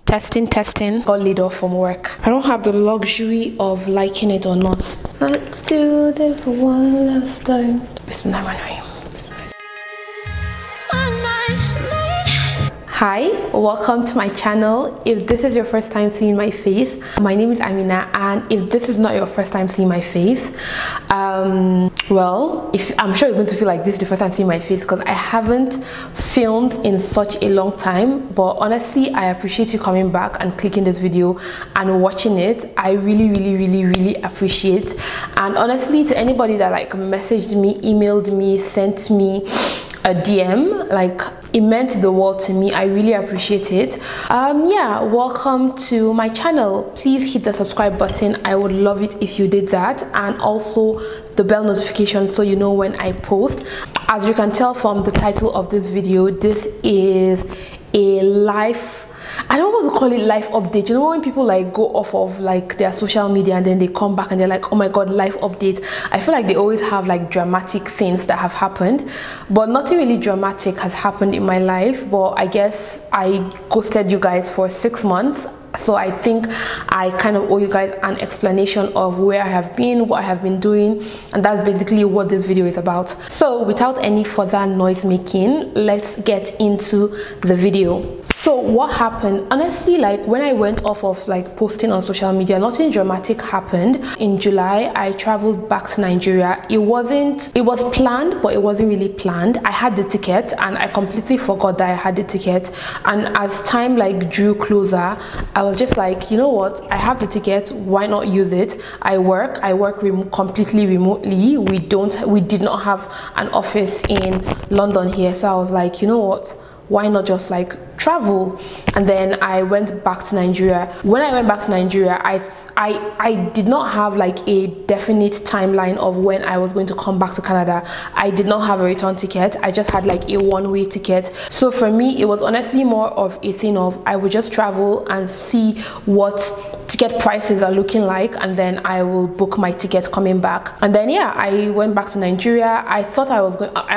Testing. Got laid off from work. I don't have the luxury of liking it or not. Let's do this one last time. Bismillahirrahmanirrahim. Hi, welcome to my channel. If this is your first time seeing my face, my name is Amina, and if this is not your first time seeing my face, well, I'm sure you're going to feel like this is the first time seeing my face because I haven't filmed in such a long time. But honestly, I appreciate you coming back and clicking this video and watching it. I really appreciate. And honestly, to anybody that like messaged me, emailed me, sent me a DM, like it meant the world to me. I really appreciate it. Yeah, welcome to my channel. Please hit the subscribe button. I would love it if you did that, and also the bell notification so you know when I post. As you can tell from the title of this video, this is a life, I don't want to call it life update. You know when people like go off of like their social media and then they come back and they're like, oh my god, life update. I feel like they always have like dramatic things that have happened, but nothing really dramatic has happened in my life. But I guess I ghosted you guys for 6 months, so I think I kind of owe you guys an explanation of where I have been, what I have been doing, and that's basically what this video is about. So without any further noise making, let's get into the video. So what happened? Honestly, like when I went off of like posting on social media, nothing dramatic happened. In July, I traveled back to Nigeria. It was planned, but it wasn't really planned. I had the ticket and I completely forgot that I had the ticket. And as time like drew closer, I was just like, you know what? I have the ticket. Why not use it? I work completely remotely. We did not have an office in London here. So I was like, you know what? Why not just like travel? And then I went back to Nigeria. When I went back to Nigeria, I did not have like a definite timeline of when I was going to come back to Canada. I did not have a return ticket. I just had like a one-way ticket. So for me, it was honestly more of a thing of I would just travel and see what ticket prices are looking like, and then I will book my ticket coming back. And then yeah, I went back to Nigeria. I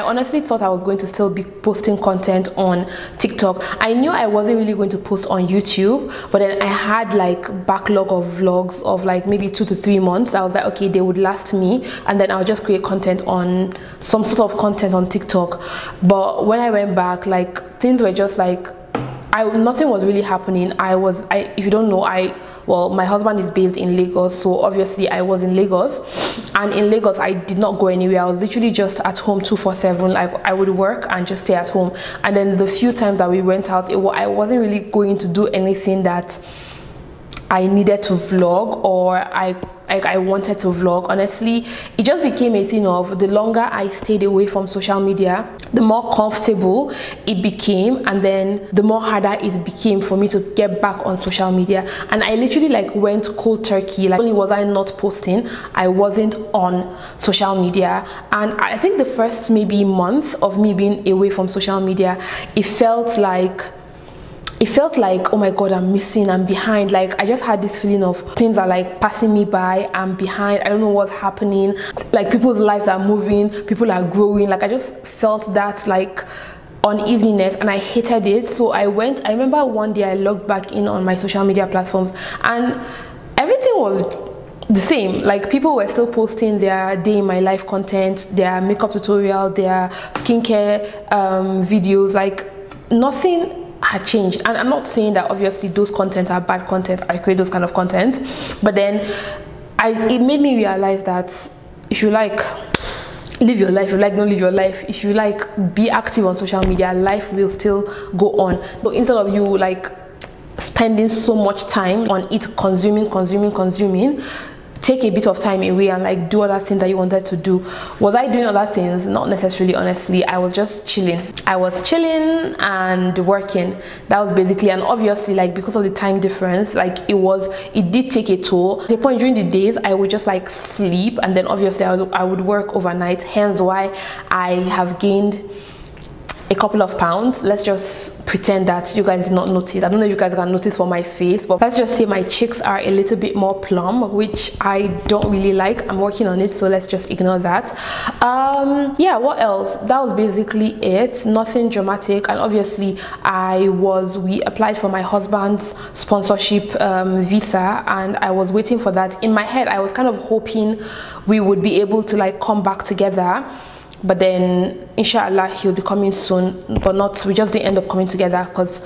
honestly thought I was going to still be posting content on TikTok. I knew I wasn't really going to post on YouTube, but then I had like backlog of vlogs of like maybe 2 to 3 months. I was like, okay, they would last me, and then I'll just create content on some sort of content on TikTok. But when I went back, like things were just like nothing was really happening. If you don't know, well, my husband is based in Lagos, so obviously I was in Lagos, and in Lagos I did not go anywhere. I was literally just at home 247. Like I would work and just stay at home, and then the few times that we went out, I wasn't really going to do anything that I needed to vlog or I wanted to vlog. Honestly, it just became a thing of the longer I stayed away from social media, the more comfortable it became, and then the more harder it became for me to get back on social media. And I literally like went cold turkey. Like not only was I not posting, I wasn't on social media. And I think the first maybe month of me being away from social media, it felt like, oh my god, I'm missing, I'm behind. Like I just had this feeling of things are like passing me by, I'm behind, I don't know what's happening. Like people's lives are moving, people are growing. Like I just felt that like uneasiness, and I hated it. So I remember one day I logged back in on my social media platforms and everything was the same. Like people were still posting their day in my life content, their makeup tutorial, their skincare videos. Like nothing had changed. And I'm not saying that obviously those content are bad content. I create those kind of content, but then it made me realize that if you like, live your life. If you like, don't live your life. If you like, be active on social media, life will still go on. So instead of you like spending so much time on it, consuming, take a bit of time away and like do other things that you wanted to do. Was I doing other things? Not necessarily, honestly. I was just chilling. I was chilling and working. That was basically, and obviously like because of the time difference, like it did take a toll. At the point during the days, I would just like sleep, and then obviously I would work overnight, hence why I have gained a couple of pounds. Let's just pretend that you guys did not notice. I don't know if you guys can notice for my face, but let's just say my cheeks are a little bit more plump, which I don't really like. I'm working on it, so let's just ignore that. Yeah, what else? That was basically it. Nothing dramatic. And obviously we applied for my husband's sponsorship visa, and I was waiting for that. In my head, I was kind of hoping we would be able to like come back together, but then inshallah he'll be coming soon, but not, we just didn't end up coming together because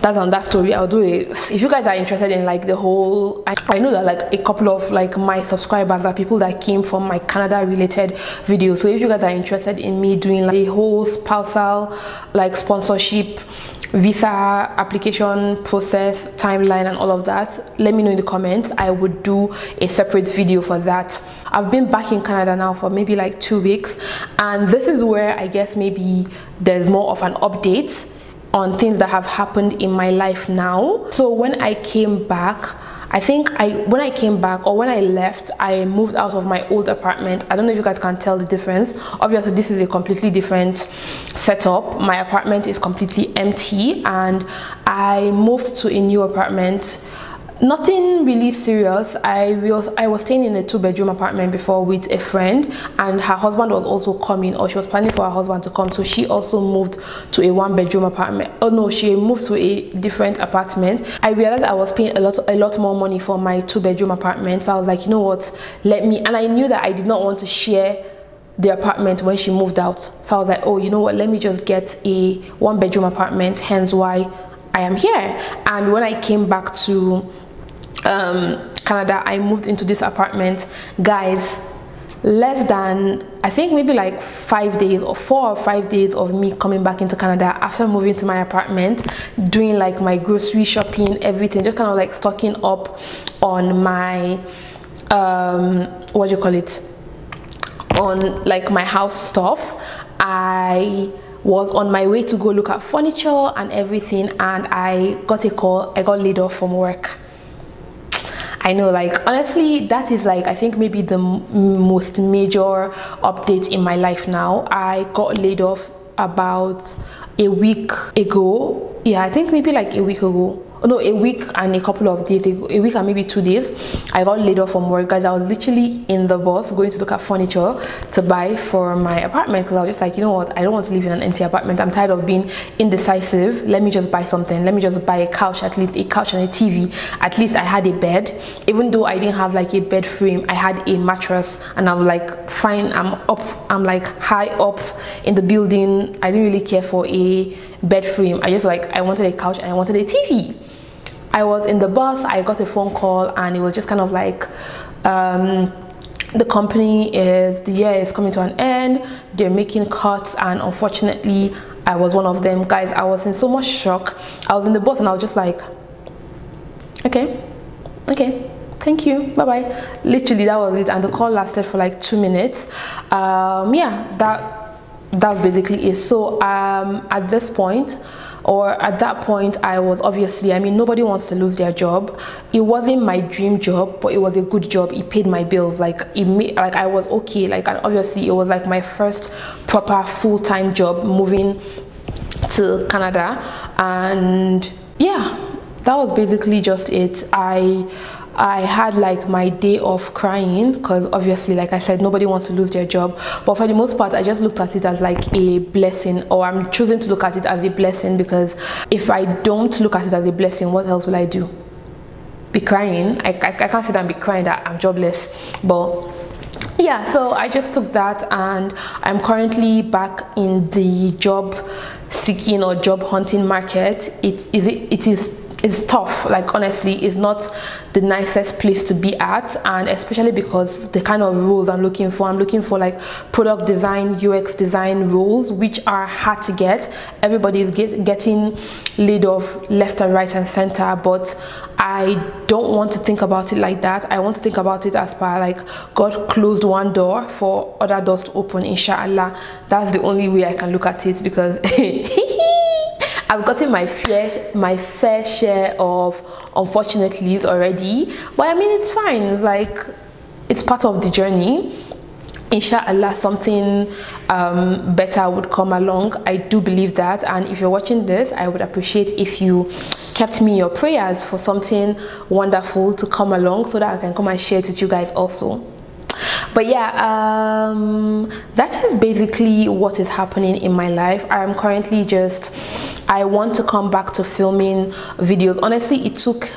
that's on that story. I'll do it if you guys are interested in like the whole, I know that like a couple of like my subscribers are people that came from my Canada related videos, so if you guys are interested in me doing like a whole spousal like sponsorship visa application process timeline and all of that, let me know in the comments. I would do a separate video for that. I've been back in Canada now for maybe like 2 weeks, and this is where I guess maybe there's more of an update on things that have happened in my life now. So when I came back, when I came back or when I left, I moved out of my old apartment. I don't know if you guys can tell the difference. Obviously this is a completely different setup. My apartment is completely empty, and I moved to a new apartment. Nothing really serious. I was staying in a 2-bedroom apartment before with a friend, and her husband was also coming, or she was planning for her husband to come, so she also moved to a 1-bedroom apartment. Oh no, she moved to a different apartment. I realized I was paying a lot more money for my 2-bedroom apartment, so I was like, you know what, and I knew that I did not want to share the apartment when she moved out, so I was like, oh, you know what, let me just get a 1-bedroom apartment, hence why I am here. And when I came back to Canada, I moved into this apartment, guys. Less than, I think maybe like 5 days or 4 or 5 days of me coming back into Canada after moving to my apartment, doing like my grocery shopping, everything, just kind of like stocking up on my what do you call it, on like my house stuff. I was on my way to go look at furniture and everything, and I got a call. I got laid off from work. I know, like, honestly, that is like, I think maybe the most major update in my life now. I got laid off about a week ago. Yeah, I think maybe like a week ago. Oh, no, a week and a couple of days ago, a week and maybe 2 days, I got laid off from work, guys. I was literally in the bus going to look at furniture to buy for my apartment, because I was just like, you know what, I don't want to live in an empty apartment. I'm tired of being indecisive. Let me just buy something. Let me just buy a couch, at least a couch and a TV. At least I had a bed. Even though I didn't have like a bed frame, I had a mattress, and I'm like, fine, I'm like high up in the building. I didn't really care for a bed frame. I just like, I wanted a couch and I wanted a TV. I was in the bus, I got a phone call, and it was just kind of like, the company the year is coming to an end, they're making cuts, and unfortunately I was one of them. Guys, I was in so much shock. I was in the bus and I was just like, okay, thank you, bye bye. Literally, that was it. And the call lasted for like 2 minutes. Yeah, that was basically it. So at this point, or at that point, I was obviously, I mean, nobody wants to lose their job. It wasn't my dream job, but it was a good job. It paid my bills. Like, it made, like, I was okay. Like, and obviously it was like my first proper full-time job moving to Canada. And yeah, that was basically just it. I had like my day off crying, because obviously, like I said, nobody wants to lose their job, but for the most part I just looked at it as like a blessing, or I'm choosing to look at it as a blessing, because if I don't look at it as a blessing, what else will I do? Be crying? I can't sit and be crying that I'm jobless. But yeah, so I just took that, and I'm currently back in the job seeking or job hunting market. It's tough. Like, honestly, it's not the nicest place to be at, and especially because the kind of roles I'm looking for like product design, UX design roles, which are hard to get. Everybody is getting laid off left and right and center, but I don't want to think about it like that. I want to think about it as per like, God closed one door for other doors to open, inshallah. That's the only way I can look at it, because I've gotten my fair share of unfortunatelies already, but I mean, it's fine. Like, it's part of the journey. inshallah something better would come along. I do believe that, and if you're watching this, I would appreciate if you kept me in your prayers for something wonderful to come along, so that I can come and share it with you guys also. But yeah, that is basically what is happening in my life. I'm currently I want to come back to filming videos. Honestly, it took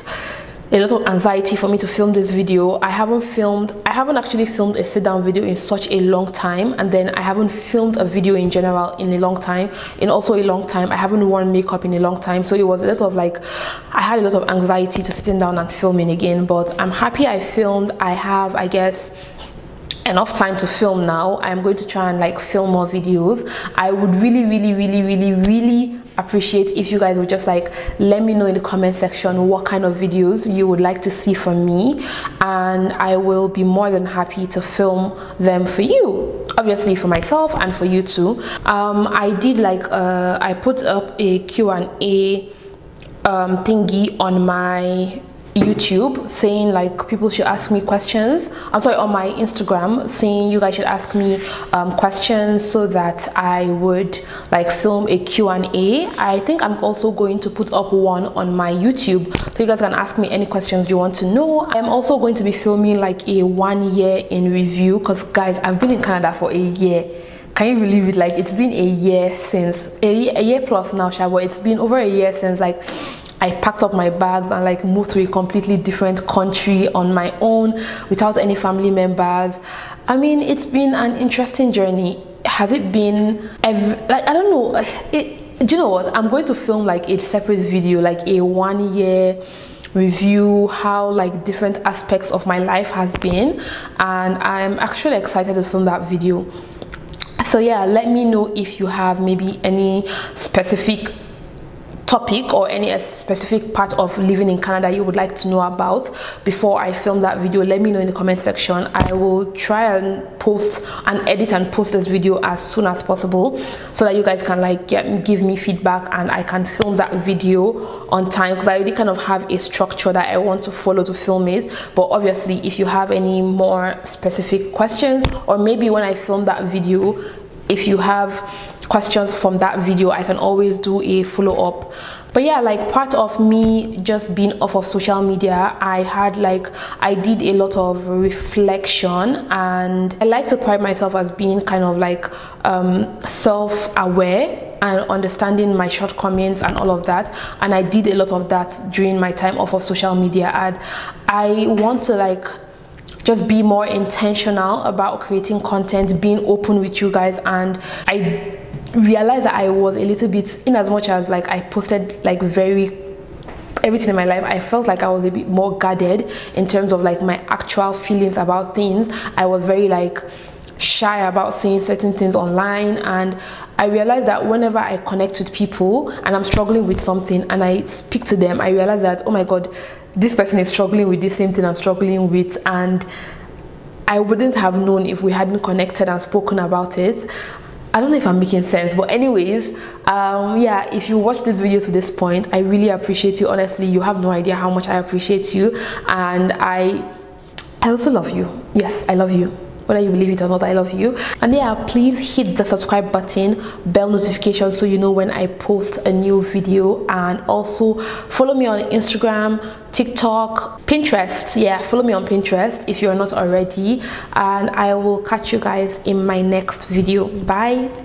a lot of anxiety for me to film this video. I haven't actually filmed a sit-down video in such a long time, and then I haven't filmed a video in general in a long time. I haven't worn makeup in a long time, so it was a lot of like, I had a lot of anxiety to sitting down and filming again. But I'm happy I filmed. I have, I guess, enough time to film now. I'm going to try and like film more videos. I would really appreciate if you guys would just like let me know in the comment section what kind of videos you would like to see from me, and I will be more than happy to film them for you, obviously for myself and for you too. I did like I put up a Q&A thingy on my YouTube saying like people should ask me questions. I'm sorry, on my Instagram, saying you guys should ask me questions so that I would like film a Q&A. I think I'm also going to put up one on my YouTube, so you guys can ask me any questions you want to know. I'm also going to be filming like a 1 year in review, because guys, I've been in Canada for a year. Can you believe it? Like, it's been a year since, a year plus now, Shabo. It's been over a year since like I packed up my bags and like moved to a completely different country on my own without any family members. I mean, it's been an interesting journey. Has it been like, I don't know, do you know what, I'm going to film like a separate video, like a 1 year review, how like different aspects of my life has been, and I'm actually excited to film that video. So yeah, let me know if you have maybe any specific topic or any specific part of living in Canada you would like to know about before I film that video. Let me know in the comment section. I will try and post and edit and post this video as soon as possible, so that you guys can like give me feedback and I can film that video on time, because I already kind of have a structure that I want to follow to film it. But obviously, if you have any more specific questions, or maybe when I film that video, if you have questions from that video, I can always do a follow-up. But yeah, like part of me just being off of social media, I did a lot of reflection, and I like to pride myself as being kind of like self-aware and understanding my shortcomings and all of that. And I did a lot of that during my time off of social media, and I want to like just be more intentional about creating content, being open with you guys. And I realized that I was a little bit, in as much as like I posted like everything in my life, I felt like I was a bit more guarded in terms of like my actual feelings about things. I was very like shy about saying certain things online, and I realized that whenever I connect with people and I'm struggling with something and I speak to them, I realize that, oh my god, this person is struggling with the same thing I'm struggling with, and I wouldn't have known if we hadn't connected and spoken about it. I don't know if I'm making sense, but anyways, yeah, if you watch this video to this point, I really appreciate you. Honestly, you have no idea how much I appreciate you, and I also love you. Yes, I love you. Whether you believe it or not, I love you. And yeah, please hit the subscribe button, bell notification, so you know when I post a new video. And also follow me on Instagram, TikTok, Pinterest. Yeah, follow me on Pinterest if you're not already. And I will catch you guys in my next video. Bye.